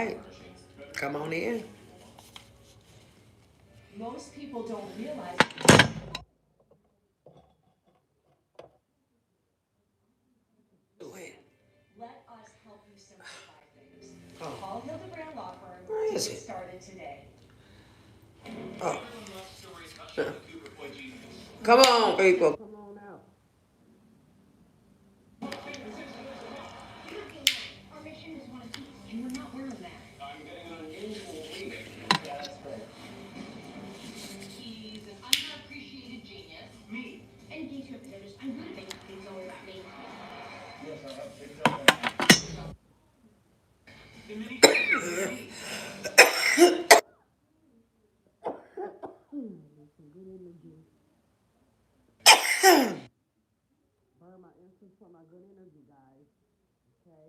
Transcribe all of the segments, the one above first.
right. Come on in. Most people don't realize. Go ahead. Let us help you simplify things. Oh, Call Hildebrand Law Firm where to is get it? started today. Oh, come on, people. Come on out. Our mission is one of peace. You were not wearing that. I'm getting an unusual reading. That's right. He's an underappreciated genius. Me. And in case you haven't noticed, I'm good at making things all about me. Yes, I have picked up on that. The mini. Some good energy. Burn my incense for my good energy, guys. Okay?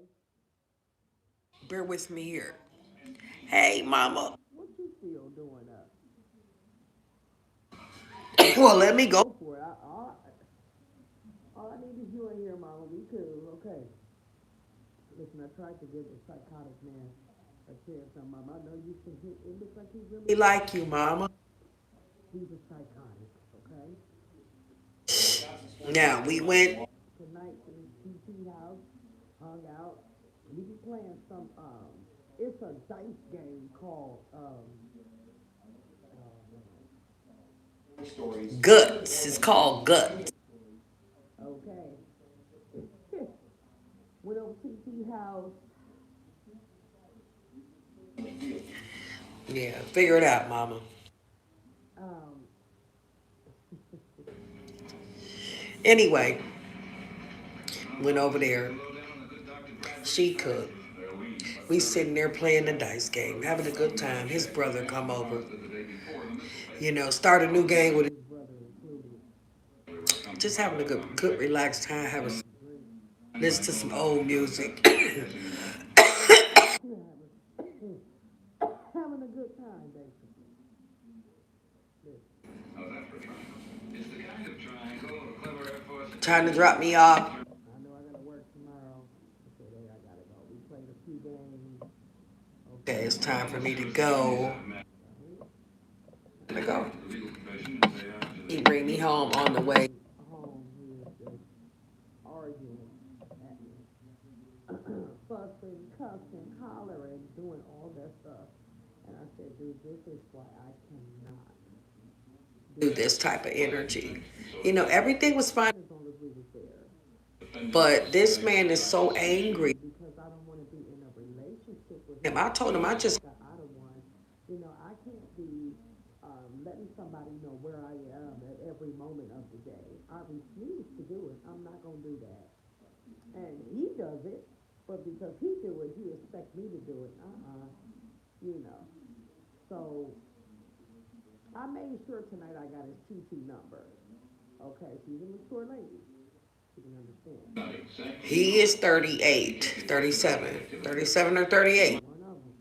Bear with me here. Hey, mama. What you still doing up? Well, let me go for it. All I need is you in here, mama. We cool. Okay. Listen, I tried to give the psychotic man a chance on mama. I know you can hit. It looks like he really like you, mama. He's a psychotic, okay? Now, we went tonight to the TT house, hung out. We be playing some, it's a dice game called, Guts. It's called Guts. Okay. Went over to TT house. Yeah, figure it out, mama. Um, anyway, went over there. She cooked. We sitting there playing the dice game, having a good time. His brother come over. Start a new game with his brother included. Just having a good relaxed time, having some drink, listen to some old music. Having a good time, basically. Trying to drop me off. I know I gotta work tomorrow. Okay, there I gotta go. We played a few games. Okay, it's time for me to go. Gotta go. He bring me home on the way home. He was just arguing at me, fussing, cussing, hollering, doing all that stuff. And I said, dude, this is why I cannot do this type of energy. Everything was fine as long as we was there. But this man is so angry because I don't want to be in a relationship with him. I told him I just got out of one. I can't be letting somebody know where I am at every moment of the day. I refuse to do it. I'm not going to do that. And he does it, but because he do it, he expects me to do it. You know. So I made sure tonight I got his TT number. Okay, she's a mature lady. You can understand. He is 38, 37, 37 or 38. One of them.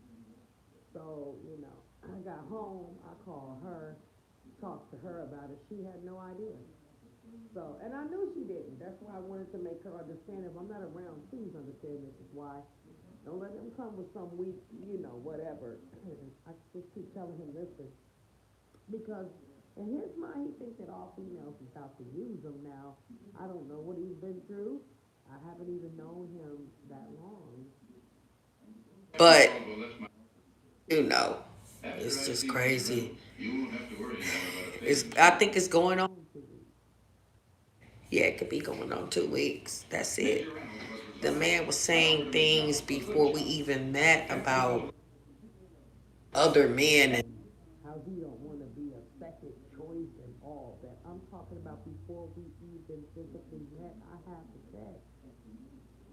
So, I got home, I called her, talked to her about it. She had no idea. So, and I knew she didn't. That's why I wanted to make her understand if I'm not around, please understand this is why. Don't let him come with some weak, whatever. I just keep telling him, listen, because in his mind, he thinks that all females is out to use him now. I don't know what he's been through. I haven't even known him that long. But, it's just crazy. I think it's going on 2 weeks. Yeah, it could be going on 2 weeks. That's it. The man was saying things before we even met about other men and how he don't want to be a second choice and all that. I'm talking about before we even physically met. I have the text.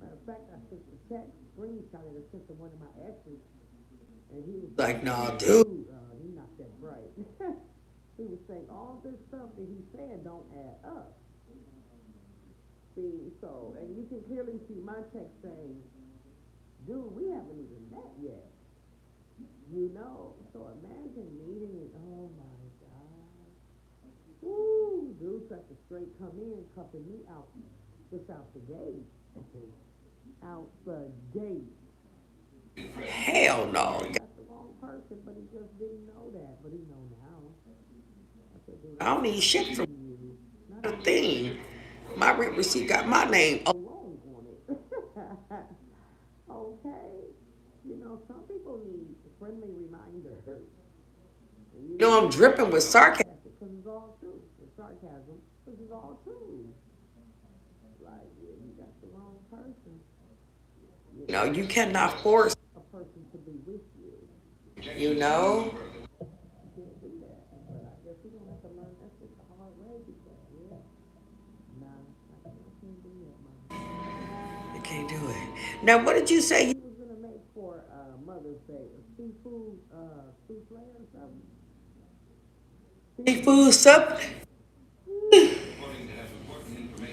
Matter of fact, I sent the text, screenshot it, and sent to one of my exes, and he was like, "Nah, dude, he not that bright." He was saying all this stuff that he's saying don't add up. See, so and you can clearly see my text saying, "Dude, we haven't even met yet." So imagine meeting and oh my God. Woo, dude tried to straight come in, cuffing me out, just out the gate. Out the gate. Hell no. He got the wrong person, but he just didn't know that. But he know now. I said, dude, I don't need shit from you. Not a thing. My rent receipt got my name alone on it. Okay. You know, some people need friendly reminders. You know, I'm dripping with sarcasm because it's all true. With sarcasm, because it's all true. Like, yeah, you got the wrong person. You know, you cannot force a person to be with you. You know? You can't do that. But I guess we're going to have to learn that's just the hard way because, yeah, nah, I can't do that, man. I can't do it. Now, what did you say you was going to make for Mother's Day? A seafood souffle or something? Seafood something?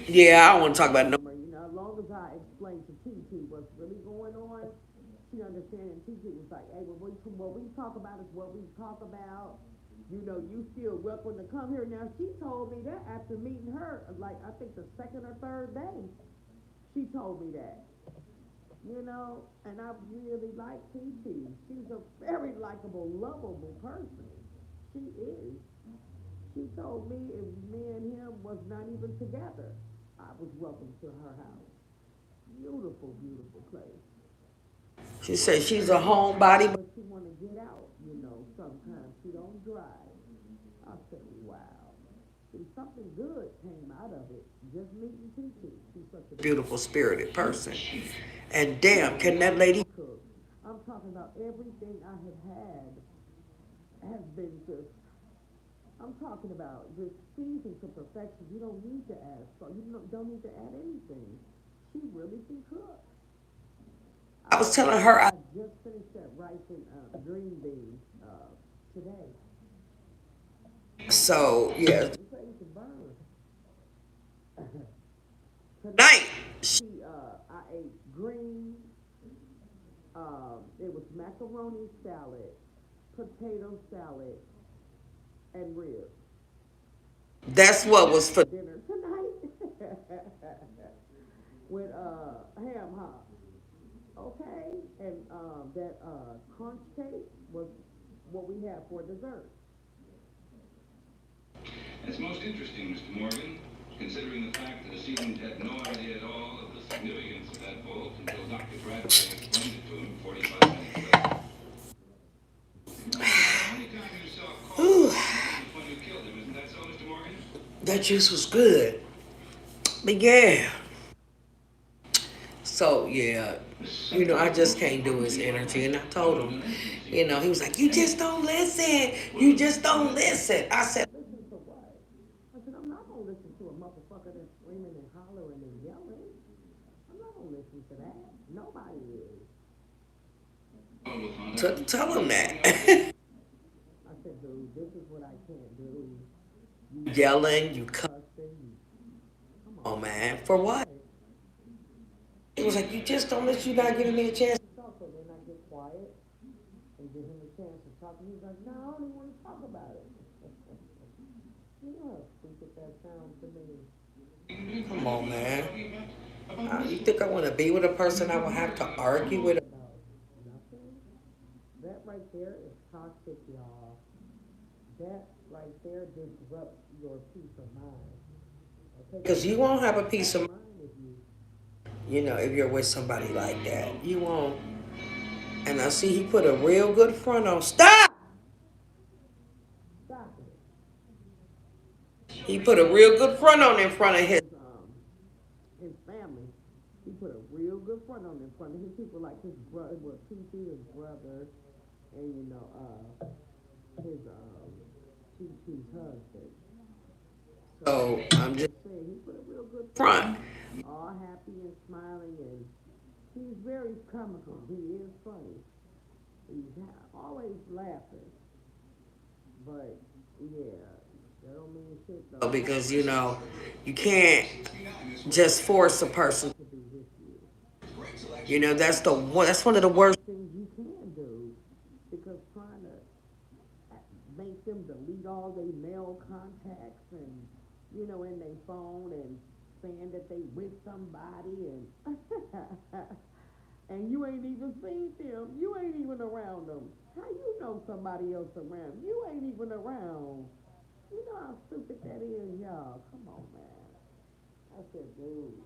Yeah, I don't want to talk about it no more. You know, as long as I explain to TT what's really going on, she understands. And TT was like, "Hey, what we talk about is what we talk about. You know, you still welcome to come here." Now, she told me that after meeting her, like I think the second or third day, she told me that. You know, and I really like TT. She's a very likable, lovable person. She is. She told me if me and him was not even together, I was welcome to her house. Beautiful, beautiful place. She said she's a homebody, but she want to get out. You know, sometimes she don't drive. I said, wow. See, something good came out of it. Just meeting TT. She's such a beautiful, spirited person. And damn, can that lady cook? I'm talking about everything I have had has been just I'm talking about just seasoned to perfection. You don't need to add salt. You don't need to add anything. She really can cook. I was telling her I just finished that rice and green beans today. So yeah, it's ready to burn. Tonight, I ate green. It was macaroni salad, potato salad, and ribs. That's what was for dinner tonight with ham hock. Okay, and that crunch cake was what we had for dessert. It's most interesting, Mr. Morgan, considering the fact that the student had no idea at all of the significance of that bolt until Dr. Bradbury explained it to him 45 minutes later. The only time you saw Cole was when you killed him, isn't that so, Mr. Morgan? That juice was good. But yeah. So yeah, you know, I just can't do his energy. And I told him, you know, he was like, you just don't listen. You just don't listen. I said, listen to what? I said, I'm not gonna listen to a motherfucker that's screaming and hollering and yelling. I'm not gonna listen to that. Nobody is. Tell him that. I said, dude, this is what I can't do. You yelling, you cussing. Come on, man. For what? It was like, you just don't let you not giving me a chance to talk. So then I get quiet and give him a chance to talk. And he's like, no, I don't even want to talk about it. You know how stupid that sounds to me. Come on, man. You think I want to be with a person I will have to argue with about nothing? That right there is toxic, y'all. That right there disrupts your peace of mind. Okay? Because you won't have a peace of mind if you know, if you're with somebody like that. You won't. And I see he put a real good front on. Stop! Stop it. He put a real good front on in front of his family. He put a real good front on in front of his people, like his brother, well, TT, his brother, and you know, his TT's husband. So I'm just saying, he put a real good front, all happy and smiling, and he's very comical. He is funny. He's always laughing. But yeah, that don't mean shit though. Because you know, you can't just force a person to be with you. You know, that's the one. That's one of the worst things you can do. Because trying to make them delete all their mail contacts and you know in their phone and saying that they with somebody and and you ain't even seen them. You ain't even around them. How you know somebody else around? You ain't even around. You know how stupid that is, y'all. Come on, man. I said, dude,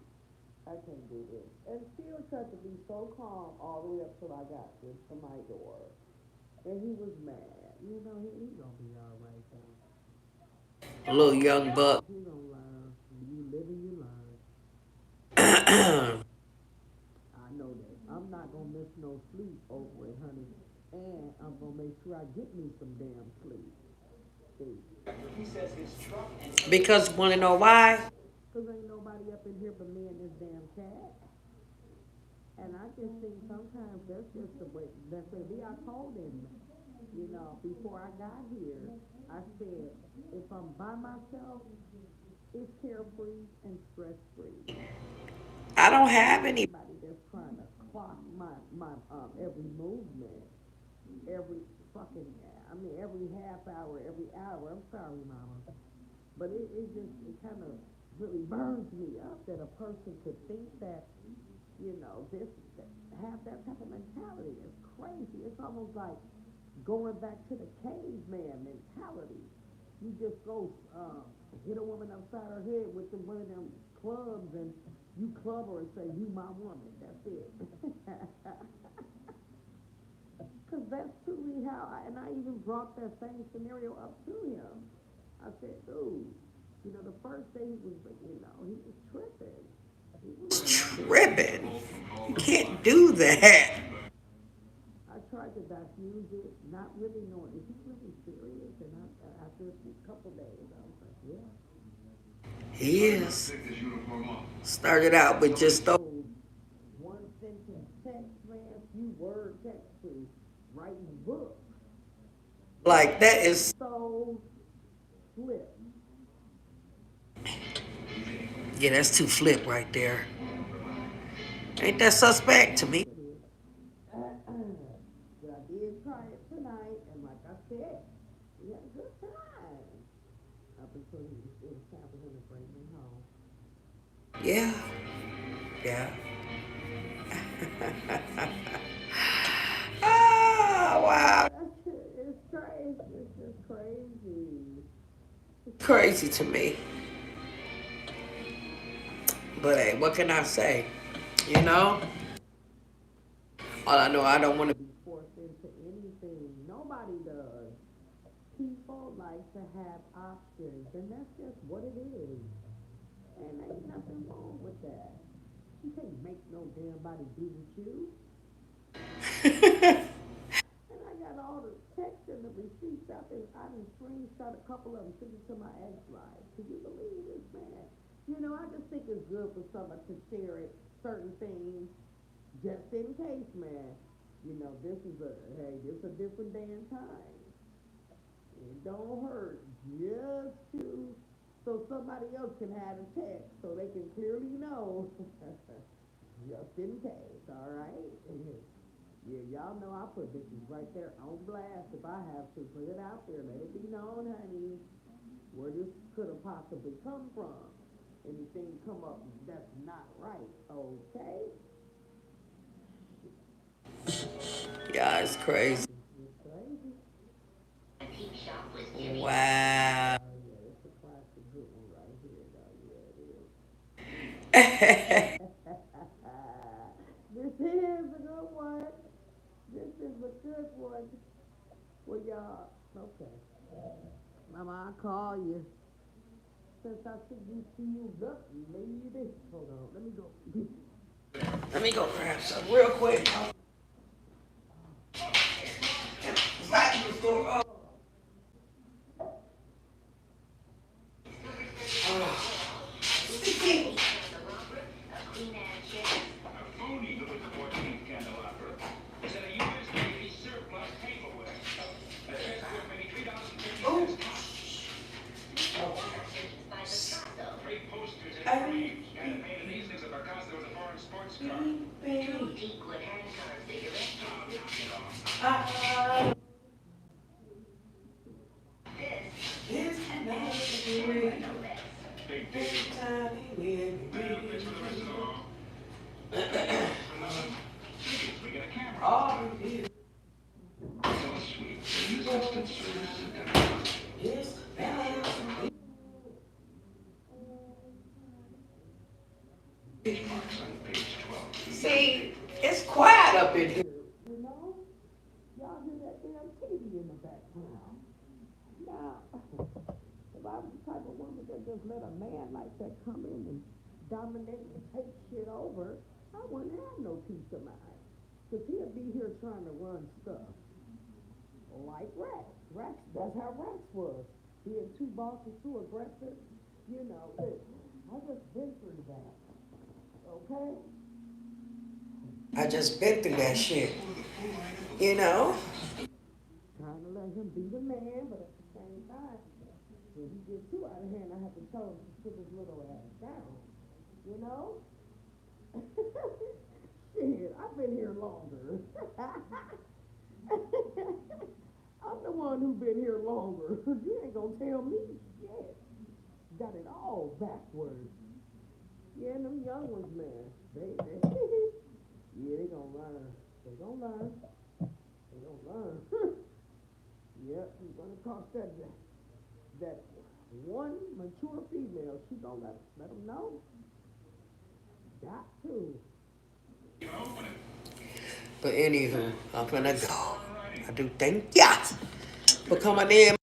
I can't do this. And still tried to be so calm all the way up till I got to my door. And he was mad. You know, he gonna be all right, though. A little young buck. He gonna learn. You live and you learn. I know that. I'm not gonna miss no sleep over it, honey. And I'm gonna make sure I get me some damn sleep. See? He says his truck and because you wanna know why? Cause ain't nobody up in here but me and this damn cat. And I just think sometimes that's just the way that's the way I told him. You know, before I got here, I said, if I'm by myself, it's carefree and stress free. I don't have anybody that's trying to clock my every movement, every fucking, every half hour, every hour. I'm sorry, mama, but it kind of really burns me up that a person could think that, have that type of mentality. It's crazy. It's almost like going back to the caveman mentality. You just go hit a woman upside her head with one of them clubs, and you club her and say, you my woman. That's it. Because that's truly how, and I even brought that same scenario up to him. I said, dude, the first day he was tripping. He was tripping. You can't do that. I tried to diffuse it, not really knowing, is he really serious? And after a couple days, I was like, yeah. He is. Started out with just those one sentence text, man, few word text to writing books. Like, that is so flip. Yeah, that's too flip right there. Ain't that suspect to me? But I did try it tonight, and like I said, we had a good time. Up until it was time for him to bring me home. Yeah. Yeah. Oh, wow. It's crazy. It's just crazy. It's crazy to me. But hey, what can I say? You know? All I know, I don't want to be forced into anything. Nobody does. People like to have options, and that's just what it is. And ain't nothing wrong with that. You can't make no damn body be with you. And I got all the text and the receipts out there. I done screenshot a couple of them, sent it to my ex-wife. Can you believe this, man? I just think it's good for someone to share it, certain things, just in case, man. This is a different day and time. It don't hurt just to, so somebody else can have a text, so they can clearly know, just in case, all right? Yeah, y'all know I put bitches right there on blast if I have to. Put it out there, let it be known, honey, where this could have possibly come from. Anything come up that's not right, okay? Yeah, it's crazy. It's crazy. Wow. Yeah, it's a classic good one right here, though. Yeah, it is. This is a good one. This is a good one. Well, y'all, okay. Mama, I'll call you. Since I see you fused up, lady. Hold on, let me go. Let me go grab some real quick. Back to the store. See, it's quiet up in here. You know? Y'all hear that damn TV in the background. Now, if I was the type of woman that just let a man like that come in and dominate and take shit over, I wouldn't have no peace of mind. Because he'll be here trying to run stuff. Like Rex. That's how Rex was. Being too bossy, too aggressive. You know, I just been through that. Okay? I just been through that shit. You know? Trying to let him be the man, but at the same time, when he gets too out of hand, I have to tell him to sit his little ass down. You know? Shit, I've been here longer. I'm the one who been here longer. You ain't gonna tell me shit. Got it all backwards. Yeah, and them young ones, man. They yeah, they gonna learn. They gonna learn. They gonna learn. Yep, you're gonna cost that one mature female. She gonna let them know. Got to. But anywho, I'm gonna go. I do thank ya for coming in.